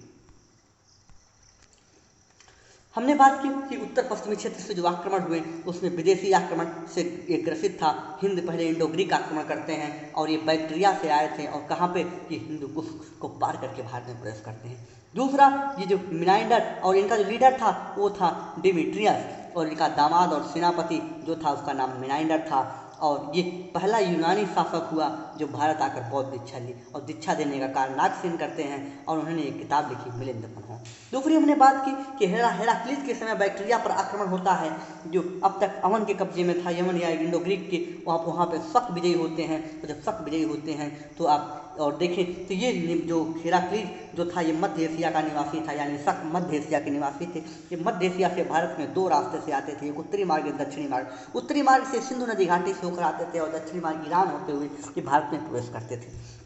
हमने बात की कि उत्तर पश्चिमी क्षेत्र से जो आक्रमण हुए उसमें विदेशी आक्रमण से एक ग्रसित था। हिंद पहले इंडो ग्रीक आक्रमण करते हैं और ये बैक्टीरिया से आए थे, और कहाँ पे कि हिंदुकुश को पार करके भारत में प्रवेश करते हैं। दूसरा, ये जो मिनाइंडर और इनका जो लीडर था वो था डेमेट्रियस, और इनका दामाद और सेनापति जो था उसका नाम मिनाइंडर था। और ये पहला यूनानी शासक हुआ जो भारत आकर बौद्ध दीक्षा ली, और दीक्षा देने का कार्य नागसेन करते हैं, और उन्होंने एक किताब लिखी मिलिंद पन्हो। दूसरी हमने बात की कि हेराक्लीज के समय बैक्टीरिया पर आक्रमण होता है जो अब तक अमन के कब्जे में था, यमन या इंडो ग्रीक के। वहाँ पे शक विजयी होते हैं, और जब शक विजयी होते हैं तो आप और देखें तो ये जो हेराक्लीज जो था ये मध्य एशिया का निवासी था, यानी शक मध्य एशिया के निवासी थे। ये मध्य एशिया से भारत में दो रास्ते से आते थे, एक उत्तरी मार्ग एक दक्षिणी मार्ग। उत्तरी मार्ग से सिंधु नदी घाटी से होकर आते थे और दक्षिणी मार्ग ईरान होते हुए ये भारत में प्रवेश करते थे।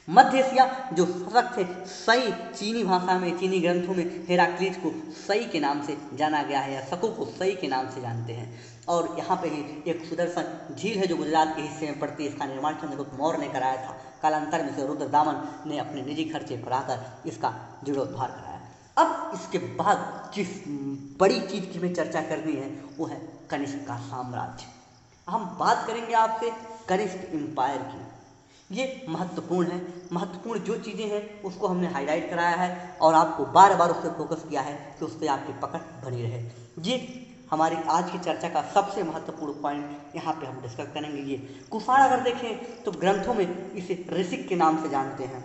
मध्य एशिया जो शक थे, सई चीनी भाषा में, चीनी ग्रंथों में हेराक्लीज को सई के नाम से जाना गया है, या शकों को सई के नाम से जानते हैं। और यहाँ पे ही एक सुदर्शन झील है जो गुजरात के हिस्से में पड़ती है, इसका निर्माण चंद्रगुप्त मौर्य ने कराया था। कालांतर में से रुद्रदामन ने अपने निजी खर्चे पर आकर इसका जीर्णोद्धार कराया। अब इसके बाद जिस बड़ी चीज़ की हमें चर्चा करनी है वो है कनिष्क का साम्राज्य। हम बात करेंगे आपसे कनिष्क एम्पायर की। ये महत्वपूर्ण है, महत्वपूर्ण जो चीज़ें हैं उसको हमने हाईलाइट कराया है और आपको बार बार उस पर फोकस किया है कि उस पर आपकी पकड़ बनी रहे। ये हमारी आज की चर्चा का सबसे महत्वपूर्ण पॉइंट यहाँ पे हम डिस्कस करेंगे। ये कुफार अगर देखें तो ग्रंथों में इसे ऋषिक के नाम से जानते हैं।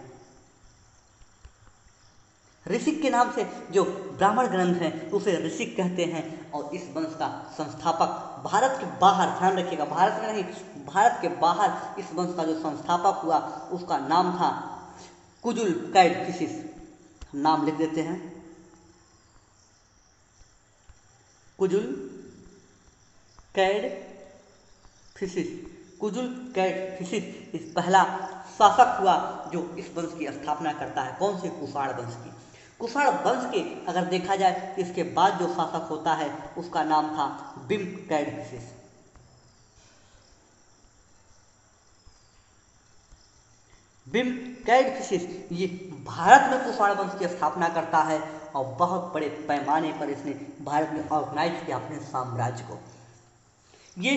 ऋषिक के नाम से जो ब्राह्मण ग्रंथ हैं उसे ऋषिक कहते हैं। और इस वंश का संस्थापक भारत के बाहर, ध्यान रखिएगा भारत में नहीं, भारत के बाहर इस वंश का जो संस्थापक हुआ उसका नाम था कुजुल कैडफिसिस। नाम लिख देते हैं, कुजुल कैडफिसिस। कुजुल कैडफिसिस इस पहला शासक हुआ जो इस वंश की स्थापना करता है। कौन से? कुफाड़ वंश की। कुफाड़ वंश के अगर देखा जाए इसके बाद जो शासक होता है उसका नाम था बिम कैडफिसिस। बिम कैडफिसिस ये भारत में कुफाड़ वंश की स्थापना करता है और बहुत बड़े पैमाने पर इसने भारत में ऑर्गेनाइज किया अपने साम्राज्य को। ये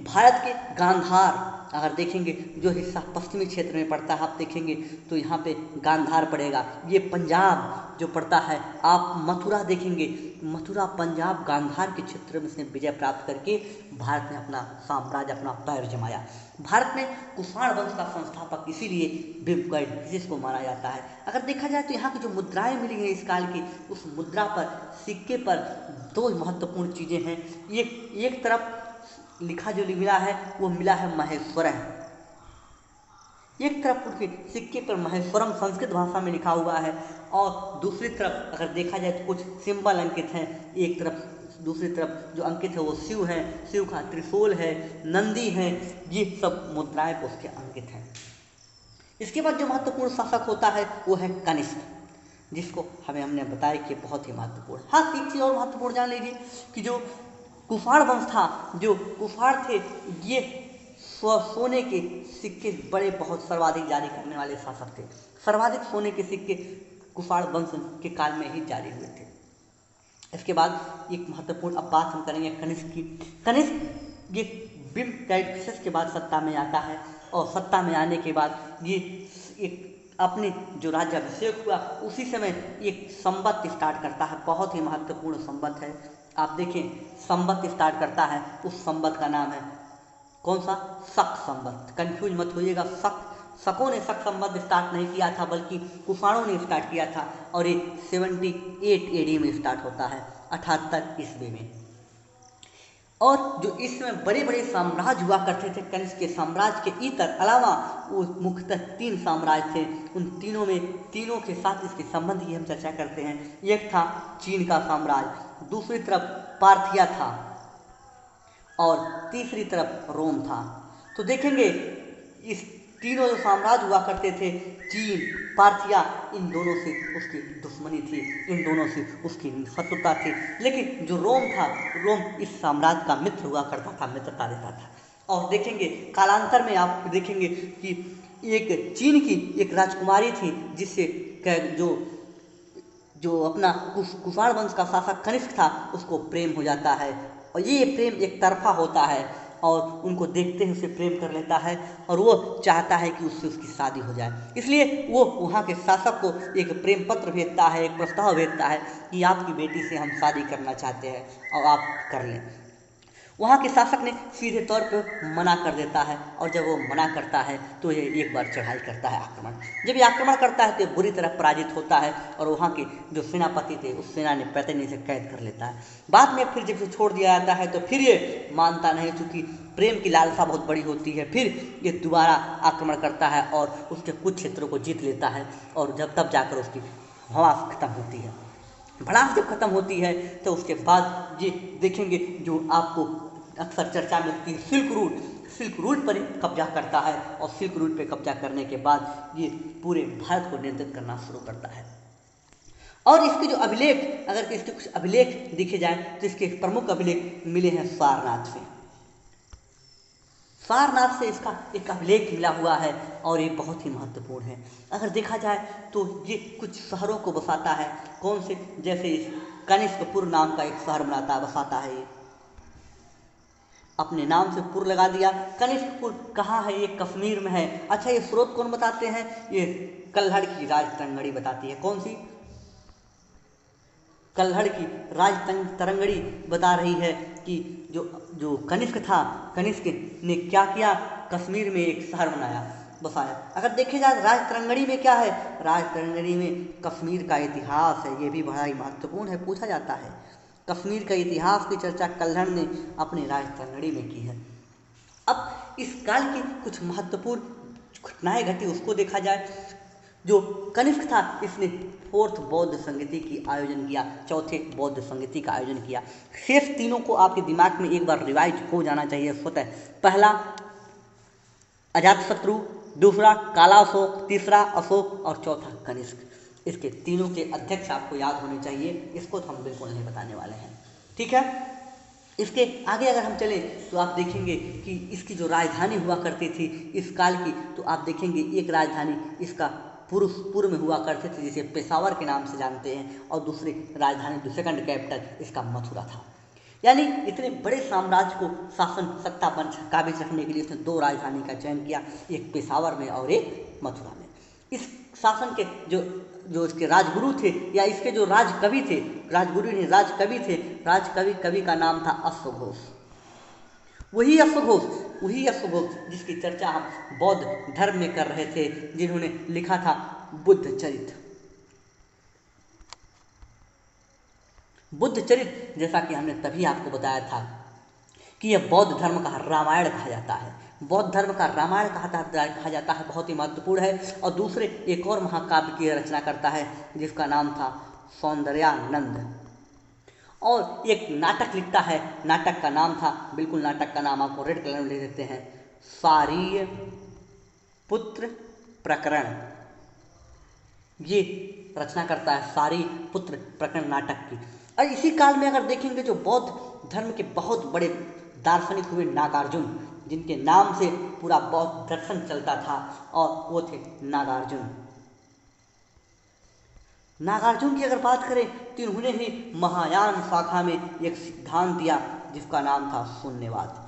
भारत के गांधार अगर देखेंगे जो हिस्सा पश्चिमी क्षेत्र में पड़ता है, आप देखेंगे तो यहाँ पे गांधार पड़ेगा। ये पंजाब जो पड़ता है, आप मथुरा देखेंगे, मथुरा पंजाब गांधार के क्षेत्र में इसने विजय प्राप्त करके भारत में अपना साम्राज्य, अपना पैर जमाया। भारत में कुफाड़ वंश का संस्थापक इसीलिए बिम कैडफिसिस को माना जाता है। अगर देखा जाए तो यहाँ की जो मुद्राएं मिली हैं इस काल की, उस मुद्रा पर, सिक्के पर दो महत्वपूर्ण चीज़ें हैं। एक तरफ लिखा जो मिला है वो मिला है महेश्वरम। एक तरफ उनके सिक्के पर महेश्वरम संस्कृत भाषा में लिखा हुआ है और दूसरी तरफ अगर देखा जाए तो कुछ सिंबल अंकित हैं। एक तरफ, दूसरी तरफ जो अंकित है वो शिव है, शिव का त्रिशूल है, नंदी है, ये सब मुद्राएं उसके अंकित हैं। इसके बाद जो महत्वपूर्ण शासक होता है वो है कनिष्क, जिसको हमने बताया कि बहुत ही महत्वपूर्ण। हाँ, एक चीज़ और महत्वपूर्ण जान लीजिए कि जो कुफाड़ वंश था, जो कुफाड़ थे, ये सोने के सिक्के बड़े बहुत सर्वाधिक जारी करने वाले शासक थे। सर्वाधिक सोने के सिक्के कुफाड़ वंश के काल में ही जारी हुए थे। इसके बाद एक महत्वपूर्ण अब बात हम करेंगे कनिष्क की। कनिष्क ये बिम कैडफिसिस के बाद सत्ता में आता है और सत्ता में आने के बाद ये एक अपने जो राज्याभिषेक हुआ उसी समय एक संवत स्टार्ट करता है। बहुत ही महत्वपूर्ण संवत है। आप देखें संवत स्टार्ट करता है, उस संवत का नाम है कौन सा? शक संवत। कंफ्यूज मत होइएगा, शकों ने शक संवत स्टार्ट नहीं किया था बल्कि कुफाड़ों ने स्टार्ट किया था और ये 78 AD में स्टार्ट होता है, 78 ईस्वी में। और जो इसमें बड़े बड़े साम्राज्य हुआ करते थे कनिष्क के साम्राज्य के इतर अलावा वो मुख्यतः 3 साम्राज्य थे। उन तीनों के साथ इसके संबंध की हम चर्चा करते हैं। एक था चीन का साम्राज्य, दूसरी तरफ पार्थिया था और तीसरी तरफ रोम था। तो देखेंगे इस तीनों जो साम्राज्य हुआ करते थे, चीन, पार्थिया, इन दोनों से उसकी दुश्मनी थी, इन दोनों से उसकी शत्रुता थी। लेकिन जो रोम था, रोम इस साम्राज्य का मित्र हुआ करता था, मित्रता देता था। और देखेंगे कालांतर में आप देखेंगे कि एक चीन की एक राजकुमारी थी जिससे जो अपना कुफाड़ वंश का शासक कनिष्क था उसको प्रेम हो जाता है और ये प्रेम एक तरफा होता है और उनको देखते ही उसे प्रेम कर लेता है और वो चाहता है कि उससे उसकी शादी हो जाए। इसलिए वो वहाँ के शासक को एक प्रेम पत्र भेजता है, एक प्रस्ताव भेजता है कि आपकी बेटी से हम शादी करना चाहते हैं और आप कर लें। वहाँ के शासक ने सीधे तौर पर मना कर देता है और जब वो मना करता है तो ये एक बार चढ़ाई करता है, आक्रमण। जब ये आक्रमण करता है तो बुरी तरह पराजित होता है और वहाँ के जो सेनापति थे उस सेना ने पैतनी से कैद कर लेता है। बाद में फिर जब छोड़ दिया जाता है तो फिर ये मानता नहीं, चूँकि प्रेम की लालसा बहुत बड़ी होती है। फिर ये दोबारा आक्रमण करता है और उसके कुछ क्षेत्रों को जीत लेता है और जब तब जाकर उसकी भड़ास खत्म होती है। भड़ास जब खत्म होती है तो उसके बाद ये देखेंगे जो आपको अक्सर चर्चा मिलती है सिल्क रूट पर कब्जा करता है और सिल्क रूट पर कब्जा करने के बाद ये पूरे भारत को नियंत्रित करना शुरू करता है। और इसके जो अभिलेख, अगर इसके कुछ अभिलेख देखे जाएं तो इसके प्रमुख अभिलेख मिले हैं सारनाथ से। सारनाथ से इसका एक अभिलेख मिला हुआ है और ये बहुत ही महत्वपूर्ण है। अगर देखा जाए तो ये कुछ शहरों को बसाता है। कौन से? जैसे कनिष्कपुर नाम का एक शहर बसाता है। ये अपने नाम से पुर लगा दिया। कनिष्कपुर कहाँ है? ये कश्मीर में है। अच्छा, ये स्रोत कौन बताते हैं? ये कल्हड़ की राज तरंगड़ी बताती है। कौन सी? कल्हड़ की राज तरंगड़ी बता रही है कि जो कनिष्क था, कनिष्क ने क्या किया? कश्मीर में एक शहर बसाया। अगर देखे जाए राज तरंगड़ी में क्या है? राज तरंगड़ी में कश्मीर का इतिहास है। ये भी बड़ा ही महत्वपूर्ण है, पूछा जाता है। कश्मीर का इतिहास की चर्चा कल्हड़ ने अपनी राज तरंगड़ी में की है। अब इस काल की कुछ महत्वपूर्ण घटनाएं घटी, उसको देखा जाए। जो कनिष्क था, इसने 4th बौद्ध संगति की आयोजन किया, 4थे बौद्ध संगति का आयोजन किया। शेष तीनों को आपके दिमाग में एक बार रिवाइज हो जाना चाहिए स्वतः। पहला अजातशत्रु, दूसरा काला अशोक, तीसरा अशोक और चौथा कनिष्क। इसके तीनों के अध्यक्ष आपको याद होने चाहिए। इसको तो हम बिल्कुल नहीं बताने वाले हैं, ठीक है। इसके आगे अगर हम चलें तो आप देखेंगे कि इसकी जो राजधानी हुआ करती थी इस काल की, तो आप देखेंगे एक राजधानी इसका पूर्व में हुआ करते थे, जिसे पेशावर के नाम से जानते हैं, और दूसरी राजधानी, सेकंड कैपिटल इसका मथुरा था। यानी इतने बड़े साम्राज्य को शासन सत्ता पर काबिज रखने के लिए उसने 2 राजधानी का चयन किया, एक पेशावर में और एक मथुरा में। इस शासन के जो इसके राजगुरु थे या इसके जो राजकवि थे, राजगुरु नहीं राजकवि थे, कवि का नाम था अश्वघोष। वही अश्वघोष जिसकी चर्चा हम बौद्ध धर्म में कर रहे थे, जिन्होंने लिखा था बुद्ध चरित। जैसा कि हमने तभी आपको बताया था कि यह बौद्ध धर्म का रामायण कहा जाता है। बौद्ध धर्म का रामायण कहा जाता है, बहुत ही महत्वपूर्ण है। और दूसरे एक और महाकाव्य की रचना करता है जिसका नाम था सौंदर्यानंद, और एक नाटक लिखता है। नाटक का नाम था, बिल्कुल नाटक का नाम आपको रेड कलर में लिख देते हैं, शारीय पुत्र प्रकरण। ये रचना करता है शारीय पुत्र प्रकरण नाटक की। और इसी काल में अगर देखेंगे जो बौद्ध धर्म के बहुत बड़े दार्शनिक हुए नागार्जुन, जिनके नाम से पूरा बौद्ध दर्शन चलता था, और वो थे नागार्जुन की अगर बात करें तो इन्होंने ही महायान शाखा में एक सिद्धांत दिया जिसका नाम था शून्यवाद।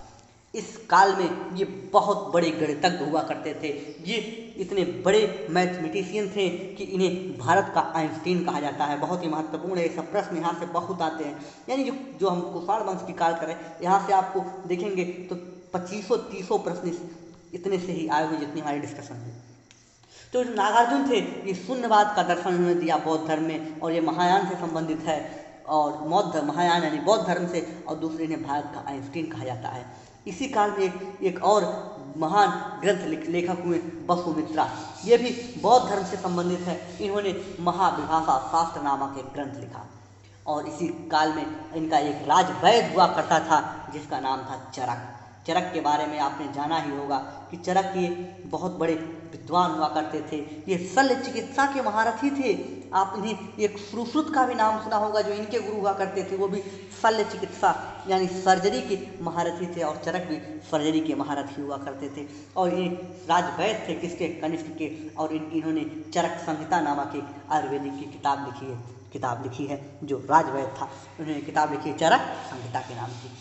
इस काल में ये बहुत बड़े गणितज्ञ हुआ करते थे। ये इतने बड़े मैथमेटिशियन थे कि इन्हें भारत का आइंस्टीन कहा जाता है। बहुत ही महत्वपूर्ण है, सब प्रश्न यहाँ से बहुत आते हैं। यानी जो हम कुषाण वंश की काल करें, यहाँ से आपको देखेंगे तो 2500-30 प्रश्न इतने से ही आए हुए जितनी हमारी डिस्कशन है। तो जो नागार्जुन थे, ये शून्यवाद का दर्शन उन्होंने दिया बौद्ध धर्म में, और ये महायान से संबंधित है, और महायान यानी बौद्ध धर्म से, और दूसरे ने भारत का आइंस्टीन कहा जाता है। इसी काल में एक और महान ग्रंथ लेखक हुए वसुमित्रा, ये भी बौद्ध धर्म से संबंधित है। इन्होंने महाविभाषा शास्त्र नामक एक ग्रंथ लिखा, और इसी काल में इनका एक राजवैद्य हुआ करता था जिसका नाम था चरक। चरक के बारे में आपने जाना ही होगा कि चरक ये बहुत बड़े विद्वान हुआ करते थे। ये शल्य चिकित्सा के महारथी थे। आप इन्हें एक सुश्रुत का भी नाम सुना होगा, जो इनके गुरु हुआ करते थे, वो भी शल्य चिकित्सा यानी सर्जरी के महारथी थे, और चरक भी सर्जरी के महारथी हुआ करते थे। और ये राजवैद्य थे किसके? कनिष्क के। और इन्होंने चरक संहिता नामक एक आयुर्वेदिक की किताब लिखी है। जो राजवैद्य था उन्होंने किताब लिखी है चरक संहिता के नाम की।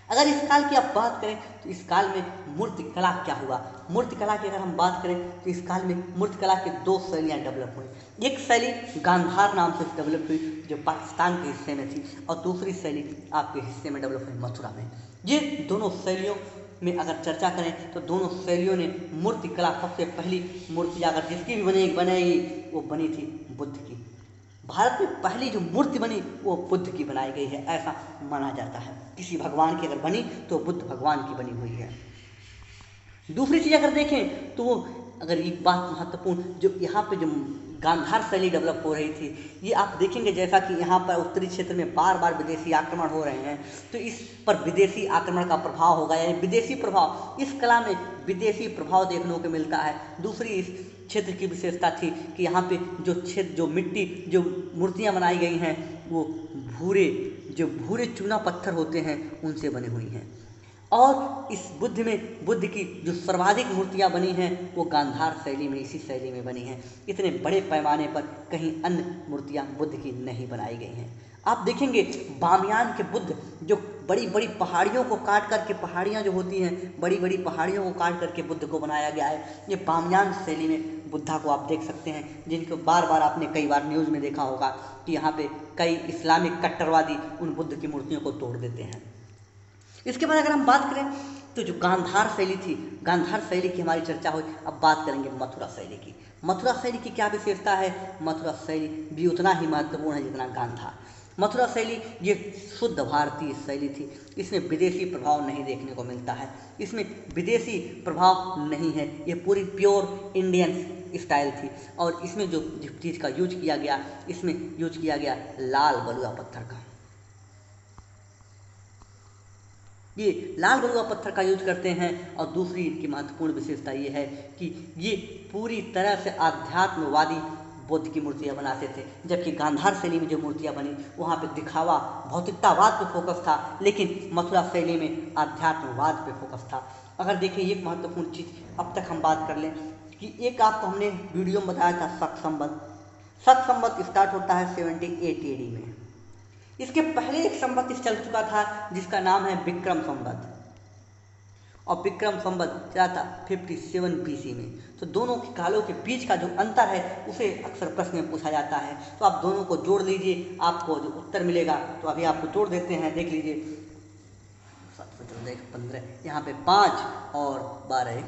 अगर इस काल की आप बात करें तो इस काल में मूर्तिकला क्या हुआ? मूर्तिकला की अगर हम बात करें तो इस काल में मूर्तिकला की 2 शैलियाँ डेवलप हुई। एक शैली गांधार नाम से डेवलप हुई जो पाकिस्तान के हिस्से में थी, और दूसरी शैली आपके हिस्से में डेवलप हुई मथुरा में। ये दोनों शैलियों में अगर चर्चा करें तो दोनों शैलियों ने मूर्तिकला, सबसे पहली मूर्ति अगर जिसकी भी बनेगी वो बनी थी बुद्ध की। भारत में पहली जो मूर्ति बनी वो बुद्ध की बनाई गई है, ऐसा माना जाता है। किसी भगवान की अगर बनी तो बुद्ध भगवान की बनी हुई है। दूसरी चीज़ अगर देखें तो अगर एक बात महत्वपूर्ण, जो यहाँ पे जो गांधार शैली डेवलप हो रही थी, ये आप देखेंगे जैसा कि यहाँ पर उत्तरी क्षेत्र में बार बार विदेशी आक्रमण हो रहे हैं, तो इस पर विदेशी आक्रमण का प्रभाव होगा, यानी विदेशी प्रभाव, इस कला में विदेशी प्रभाव देखने को मिलता है। दूसरी इस क्षेत्र की विशेषता थी कि यहाँ पे जो क्षेत्र, जो मिट्टी, जो मूर्तियाँ बनाई गई हैं वो भूरे चूना पत्थर होते हैं उनसे बनी हुई हैं। और इस बुद्ध की जो सर्वाधिक मूर्तियाँ बनी हैं वो गांधार शैली में, इसी शैली में बनी हैं। इतने बड़े पैमाने पर कहीं अन्य मूर्तियाँ बुद्ध की नहीं बनाई गई हैं। आप देखेंगे बामियान के बुद्ध, जो बड़ी बड़ी पहाड़ियों को काट करके, पहाड़ियाँ जो होती हैं बड़ी बड़ी पहाड़ियों को काट करके बुद्ध को बनाया गया है। ये बामियान शैली में बुद्धा को आप देख सकते हैं, जिनको बार बार आपने कई बार न्यूज़ में देखा होगा कि यहाँ पे कई इस्लामिक कट्टरवादी उन बुद्ध की मूर्तियों को तोड़ देते हैं। इसके बाद अगर हम बात करें तो जो गांधार शैली थी, गांधार शैली की हमारी चर्चा हुई। अब बात करेंगे मथुरा शैली की। मथुरा शैली की क्या विशेषता है? मथुरा शैली भी उतना ही महत्वपूर्ण है जितना गांधार। मथुरा शैली ये शुद्ध भारतीय शैली थी, इसमें विदेशी प्रभाव नहीं देखने को मिलता है, इसमें विदेशी प्रभाव नहीं है, ये पूरी प्योर इंडियन स्टाइल थी। और इसमें जो चीज़ का यूज किया गया, इसमें यूज किया गया लाल बलुआ पत्थर का। ये लाल बलुआ पत्थर का यूज करते हैं। और दूसरी इनकी महत्वपूर्ण विशेषता ये है कि ये पूरी तरह से आध्यात्मवादी बुद्ध की मूर्तियाँ बनाते थे, जबकि गांधार शैली में जो मूर्तियाँ बनी वहाँ पे दिखावा, भौतिकतावाद पे फोकस था, लेकिन मथुरा शैली में आध्यात्मवाद पे फोकस था। अगर देखिए एक महत्वपूर्ण चीज़ अब तक हम बात कर लें कि एक आपको हमने वीडियो में बताया था शक संवत स्टार्ट होता है 78 AD में। इसके पहले एक संवत चल चुका था जिसका नाम है विक्रम संवत, और विक्रम संवत चला था 57 BC में। तो दोनों के कालों के बीच का जो अंतर है उसे अक्सर प्रश्न में पूछा जाता है। तो आप दोनों को जोड़ लीजिए, आपको जो उत्तर मिलेगा, तो अभी आपको जोड़ देते हैं, देख लीजिए 15, यहाँ पे 5 और 12,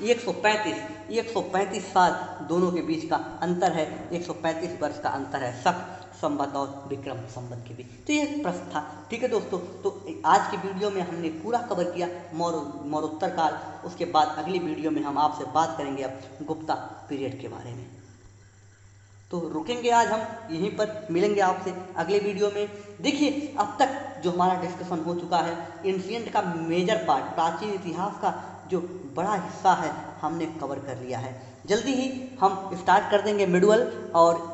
135 साल दोनों के बीच का अंतर है, 135 वर्ष का अंतर है शक संवत और विक्रम संवत के बीच। तो ये प्रश्न था। ठीक है दोस्तों, तो आज की वीडियो में हमने पूरा कवर किया मौर्योत्तर काल। उसके बाद अगली वीडियो में हम आपसे बात करेंगे अब गुप्ता पीरियड के बारे में। तो रुकेंगे आज हम यहीं पर, मिलेंगे आपसे अगले वीडियो में। देखिए अब तक जो हमारा डिस्कशन हो चुका है, एंशिएंट का मेजर पार्ट, प्राचीन इतिहास का जो बड़ा हिस्सा है हमने कवर कर लिया है। जल्दी ही हम स्टार्ट कर देंगे मिडुअल, और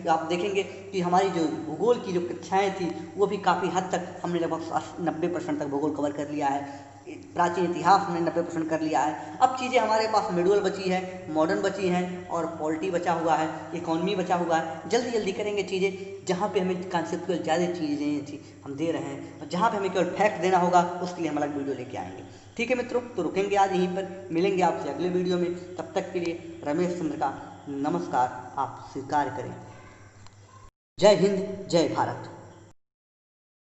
आप देखेंगे कि हमारी जो भूगोल की जो कक्षाएँ थी वो भी काफ़ी हद तक हमने लगभग 90% तक भूगोल कवर कर लिया है। प्राचीन इतिहास हमने 90% कर लिया है। अब चीज़ें हमारे पास मिडुअल बची है, मॉडर्न बची हैं, और पॉलिटी बचा हुआ है, इकोनॉमी बचा हुआ है। जल्दी जल्दी करेंगे चीज़ें, जहाँ पे हमें कॉन्सेप्चुअल ज़्यादा चीज़ें थी हम दे रहे हैं, और जहाँ पे हमें केवल फैक्ट देना होगा उसके लिए हम अलग वीडियो लेके आएंगे। ठीक है मित्रों, तो रुकेंगे आज यहीं पर, मिलेंगे आपसे अगले वीडियो में। तब तक के लिए रमेश चंद्र का नमस्कार आप स्वीकार करें। जय हिंद, जय भारत।